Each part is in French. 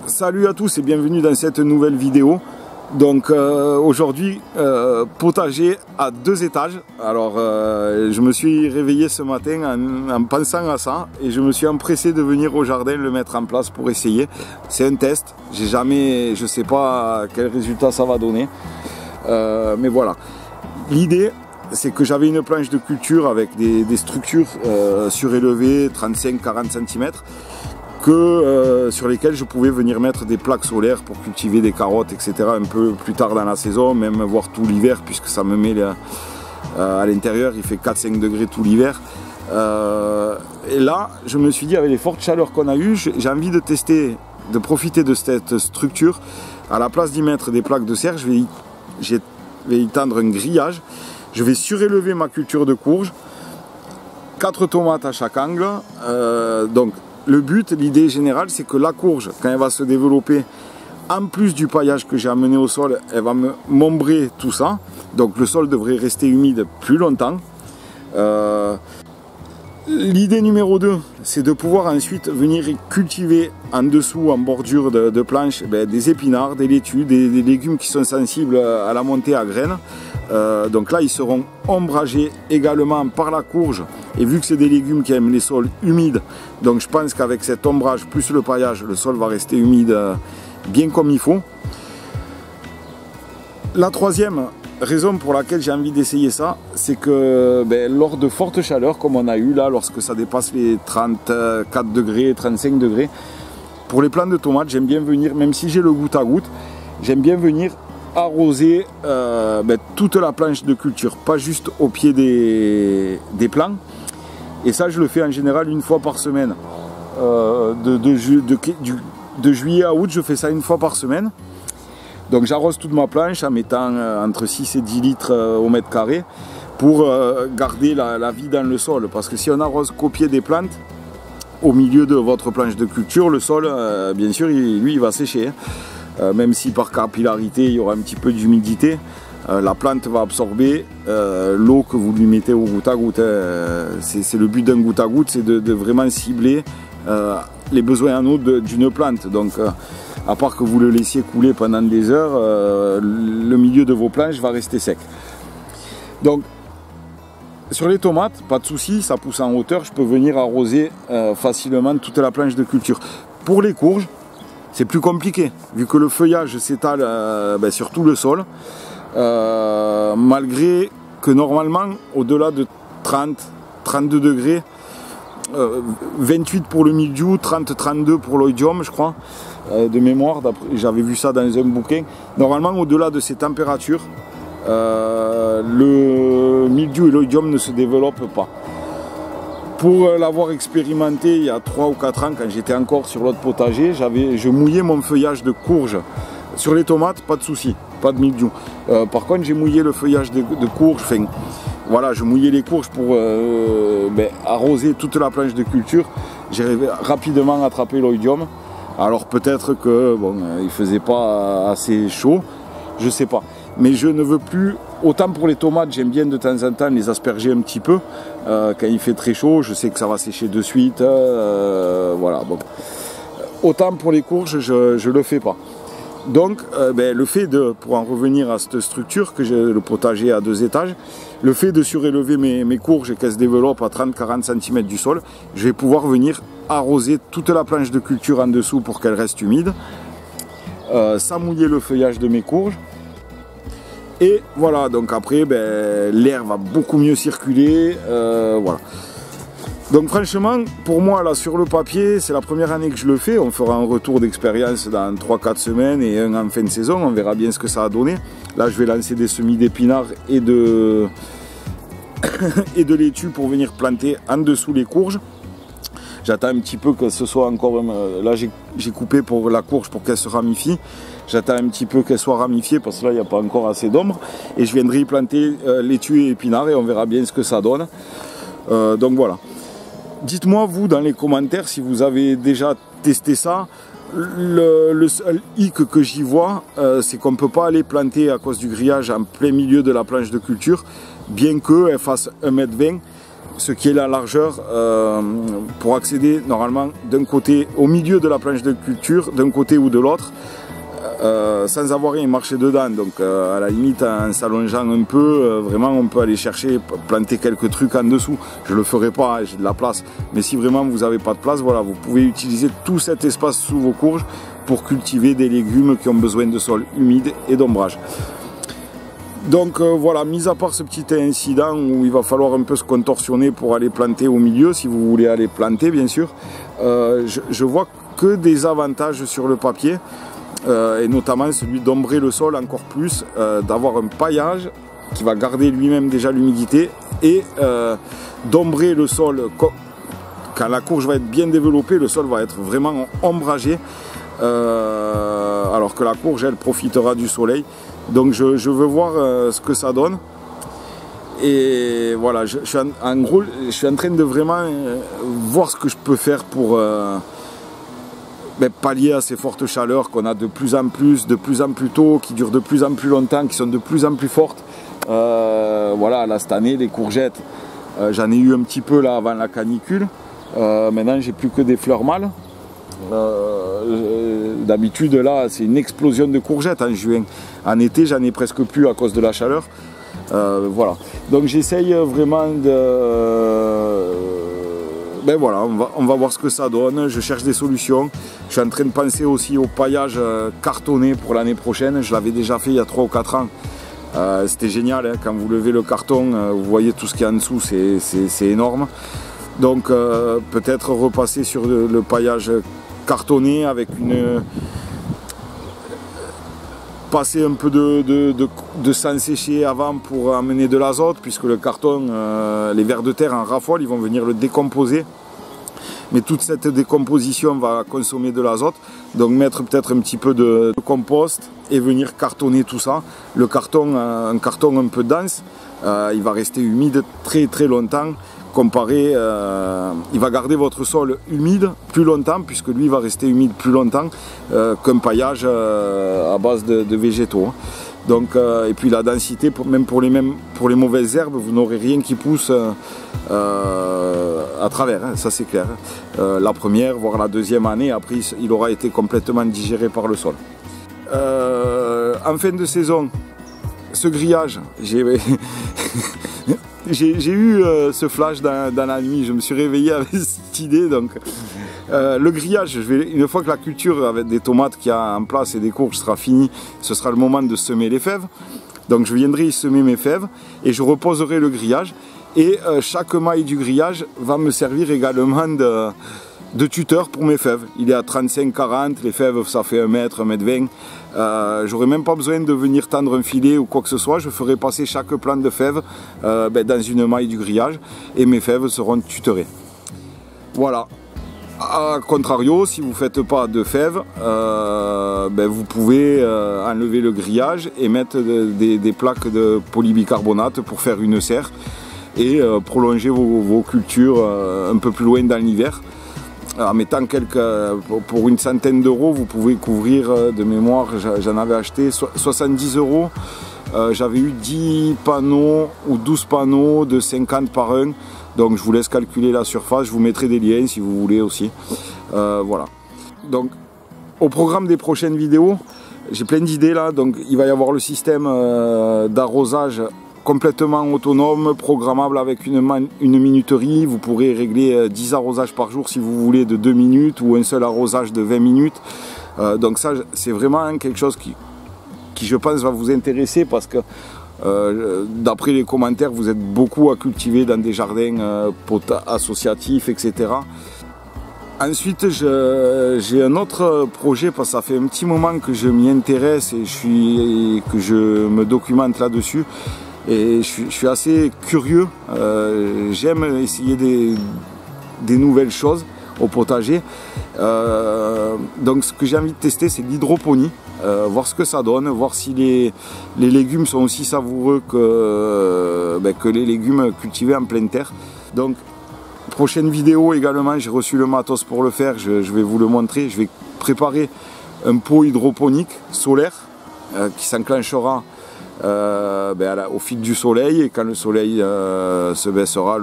Salut à tous et bienvenue dans cette nouvelle vidéo. Donc aujourd'hui potager à 2 étages. Alors je me suis réveillé ce matin en pensant à ça et je me suis empressé de venir au jardin le mettre en place pour essayer. C'est un test, je sais pas quel résultat ça va donner, mais voilà. L'idée, c'est que j'avais une planche de culture avec des structures surélevées 35-40 cm sur lesquelles je pouvais venir mettre des plaques solaires pour cultiver des carottes, etc. un peu plus tard dans la saison, même voire tout l'hiver, puisque ça me met à l'intérieur, il fait 4-5 degrés tout l'hiver. Et là, je me suis dit, avec les fortes chaleurs qu'on a eues, j'ai envie de tester, de profiter de cette structure. À la place d'y mettre des plaques de serre, je vais y tendre un grillage. Je vais surélever ma culture de courge, 4 tomates à chaque angle. Donc le but, l'idée générale, c'est que la courge, quand elle va se développer, en plus du paillage que j'ai amené au sol, elle va m'ombrer tout ça. Donc le sol devrait rester humide plus longtemps. L'idée numéro 2, c'est de pouvoir ensuite venir cultiver en dessous, en bordure de planches, des épinards, des laitues, des légumes qui sont sensibles à la montée à graines. Donc là, ils seront ombragés également par la courge. Et vu que c'est des légumes qui aiment les sols humides, donc je pense qu'avec cet ombrage plus le paillage, le sol va rester humide bien comme il faut. La troisième raison pour laquelle j'ai envie d'essayer ça, c'est que lors de fortes chaleurs comme on a eu là, lorsque ça dépasse les 34 degrés, 35 degrés, pour les plants de tomates, j'aime bien venir, même si j'ai le goutte à goutte, j'aime bien venir arroser toute la planche de culture, pas juste au pied des plants. Et ça, je le fais en général une fois par semaine. De juillet à août, je fais ça une fois par semaine. Donc j'arrose toute ma planche en mettant entre 6 et 10 litres au mètre carré pour garder la vie dans le sol. Parce que si on arrose qu'au pied des plantes, au milieu de votre planche de culture, le sol, bien sûr, il va sécher. Même si par capillarité, il y aura un petit peu d'humidité, la plante va absorber l'eau que vous lui mettez au goutte à goutte. C'est le but d'un goutte à goutte, c'est de vraiment cibler les besoins en eau d'une plante. Donc à part que vous le laissiez couler pendant des heures, le milieu de vos planches va rester sec. Donc sur les tomates, pas de souci, ça pousse en hauteur, je peux venir arroser facilement toute la planche de culture. Pour les courges, c'est plus compliqué, vu que le feuillage s'étale sur tout le sol, malgré que normalement, au-delà de 30-32 degrés, 28 pour le mildiou, 30-32 pour l'oïdium, je crois, de mémoire, j'avais vu ça dans un bouquin. Normalement, au-delà de ces températures, le mildiou et l'oïdium ne se développent pas. Pour l'avoir expérimenté il y a 3 ou 4 ans, quand j'étais encore sur l'autre potager, je mouillais mon feuillage de courge. Sur les tomates, pas de souci, pas de mildiou. Par contre, j'ai mouillé le feuillage de courge. Enfin, voilà, je mouillais les courges pour arroser toute la planche de culture. J'ai rapidement attrapé l'oïdium. Alors peut-être que il faisait pas assez chaud, je sais pas. Mais je ne veux plus, autant pour les tomates, j'aime bien de temps en temps les asperger un petit peu. Quand il fait très chaud, je sais que ça va sécher de suite. Voilà, bon. Autant pour les courges, je le fais pas. Donc, le fait pour en revenir à cette structure, que j'ai le potager à 2 étages, le fait de surélever mes courges et qu'elles se développent à 30-40 cm du sol, je vais pouvoir venir arroser toute la planche de culture en dessous pour qu'elle reste humide, sans mouiller le feuillage de mes courges. Et voilà, donc après, l'air va beaucoup mieux circuler, voilà. Donc franchement, pour moi, là, sur le papier, c'est la première année que je le fais. On fera un retour d'expérience dans 3-4 semaines et un en fin de saison. On verra bien ce que ça a donné. Là, je vais lancer des semis d'épinards et de laitue pour venir planter en dessous les courges. J'attends un petit peu que ce soit encore... Là, j'ai coupé pour la courge pour qu'elle se ramifie. J'attends un petit peu qu'elle soit ramifiée parce que là, il n'y a pas encore assez d'ombre. Et je viendrai y planter laitue et épinards et on verra bien ce que ça donne. Donc voilà. Dites-moi, vous, dans les commentaires, si vous avez déjà testé ça. Le seul hic que j'y vois, c'est qu'on ne peut pas aller planter à cause du grillage en plein milieu de la planche de culture, bien qu'elle fasse 1,20 m. ce qui est la largeur pour accéder normalement d'un côté au milieu de la planche de culture, d'un côté ou de l'autre, sans avoir rien marché dedans. Donc à la limite en s'allongeant un peu, vraiment on peut aller chercher, planter quelques trucs en dessous. Je le ferai pas, j'ai de la place, mais si vraiment vous n'avez pas de place, voilà, vous pouvez utiliser tout cet espace sous vos courges pour cultiver des légumes qui ont besoin de sol humide et d'ombrage. Donc voilà, mis à part ce petit incident où il va falloir un peu se contorsionner pour aller planter au milieu, si vous voulez aller planter bien sûr, je vois que des avantages sur le papier, et notamment celui d'ombrer le sol encore plus, d'avoir un paillage qui va garder lui-même déjà l'humidité et d'ombrer le sol. Quand la courge va être bien développée, le sol va être vraiment ombragé, alors que la courge elle profitera du soleil. Donc je veux voir ce que ça donne. Et voilà, en gros, je suis en train de vraiment voir ce que je peux faire pour pallier à ces fortes chaleurs qu'on a de plus en plus tôt, qui durent de plus en plus longtemps, qui sont de plus en plus fortes. Voilà, là cette année, les courgettes, j'en ai eu un petit peu là avant la canicule. Maintenant, j'ai plus que des fleurs mâles. D'habitude là c'est une explosion de courgettes en juin. En été j'en ai presque plus à cause de la chaleur. Voilà, donc j'essaye vraiment de voilà, on va voir ce que ça donne. Je cherche des solutions. Je suis en train de penser aussi au paillage cartonné pour l'année prochaine. Je l'avais déjà fait il y a 3 ou 4 ans. C'était génial, hein. Quand vous levez le carton, vous voyez tout ce qu'il y a en dessous, c'est énorme. Donc peut-être repasser sur le paillage cartonné avec passer un peu de sang séché avant pour amener de l'azote, puisque le carton, les vers de terre en raffolent, ils vont venir le décomposer. Mais toute cette décomposition va consommer de l'azote, donc mettre peut-être un petit peu de compost et venir cartonner tout ça. Le carton, un carton un peu dense, il va rester humide très très longtemps. Comparé, il va garder votre sol humide plus longtemps, puisque lui va rester humide plus longtemps qu'un paillage à base de végétaux. Donc, et puis la densité, même pour les mauvaises herbes, vous n'aurez rien qui pousse à travers, hein, ça c'est clair. La première, voire la deuxième année, après il aura été complètement digéré par le sol. En fin de saison, ce grillage, j'ai eu ce flash dans la nuit, je me suis réveillé avec cette idée. Donc, le grillage, une fois que la culture avec des tomates qu'il y a en place et des courges sera finie, ce sera le moment de semer les fèves. Donc je viendrai y semer mes fèves et je reposerai le grillage. Et chaque maille du grillage va me servir également de tuteur pour mes fèves. Il est à 35-40, les fèves ça fait 1 mètre, 1m20. J'aurai même pas besoin de venir tendre un filet ou quoi que ce soit. Je ferai passer chaque plante de fèves dans une maille du grillage et mes fèves seront tutorées. Voilà. A contrario, si vous ne faites pas de fèves, vous pouvez enlever le grillage et mettre des plaques de polybicarbonate pour faire une serre et prolonger vos cultures un peu plus loin dans l'hiver. En mettant pour une centaine d'euros, vous pouvez couvrir de mémoire, j'en avais acheté 70 euros. J'avais eu 10 panneaux ou 12 panneaux de 50 par 1. Donc je vous laisse calculer la surface, je vous mettrai des liens si vous voulez aussi. Voilà. Donc au programme des prochaines vidéos, j'ai plein d'idées là. Donc il va y avoir le système d'arrosage complètement autonome, programmable avec une minuterie. Vous pourrez régler 10 arrosages par jour si vous voulez de 2 minutes ou un seul arrosage de 20 minutes. Donc ça c'est vraiment quelque chose qui je pense va vous intéresser parce que d'après les commentaires vous êtes beaucoup à cultiver dans des jardins associatifs, etc. Ensuite j'ai un autre projet parce que ça fait un petit moment que je m'y intéresse et que je me documente là-dessus. Et je suis assez curieux, j'aime essayer des nouvelles choses au potager. Donc ce que j'ai envie de tester c'est l'hydroponie, voir ce que ça donne, voir si les légumes sont aussi savoureux que les légumes cultivés en pleine terre. Donc prochaine vidéo également, j'ai reçu le matos pour le faire, je vais vous le montrer. Je vais préparer un pot hydroponique solaire qui s'enclenchera au fil du soleil, et quand le soleil se baissera,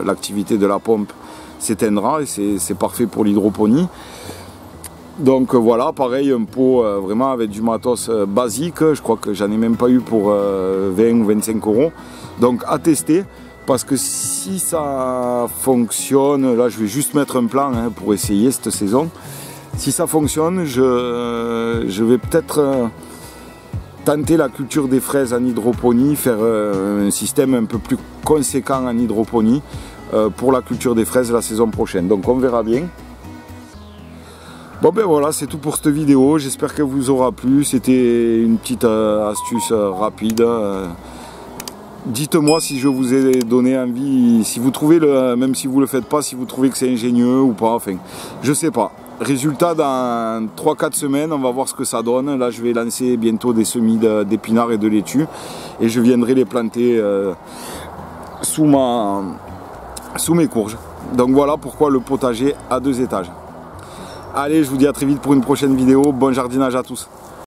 l'activité de la pompe s'éteindra, et c'est parfait pour l'hydroponie. Donc voilà, pareil, un pot vraiment avec du matos basique, je crois que j'en ai même pas eu pour 20 ou 25 €. Donc à tester, parce que si ça fonctionne, là je vais juste mettre un plan pour essayer cette saison. Si ça fonctionne, je vais peut-être tenter la culture des fraises en hydroponie, faire un système un peu plus conséquent en hydroponie pour la culture des fraises la saison prochaine. Donc on verra bien. Bon ben voilà, c'est tout pour cette vidéo, j'espère qu'elle vous aura plu. C'était une petite astuce rapide. Dites-moi si je vous ai donné envie, si vous trouvez, même si vous ne le faites pas, si vous trouvez que c'est ingénieux ou pas, enfin, je sais pas. Résultat, dans 3-4 semaines, on va voir ce que ça donne. Là, je vais lancer bientôt des semis d'épinards et de laitue, et je viendrai les planter sous mes courges. Donc voilà pourquoi le potager à 2 étages. Allez, je vous dis à très vite pour une prochaine vidéo. Bon jardinage à tous.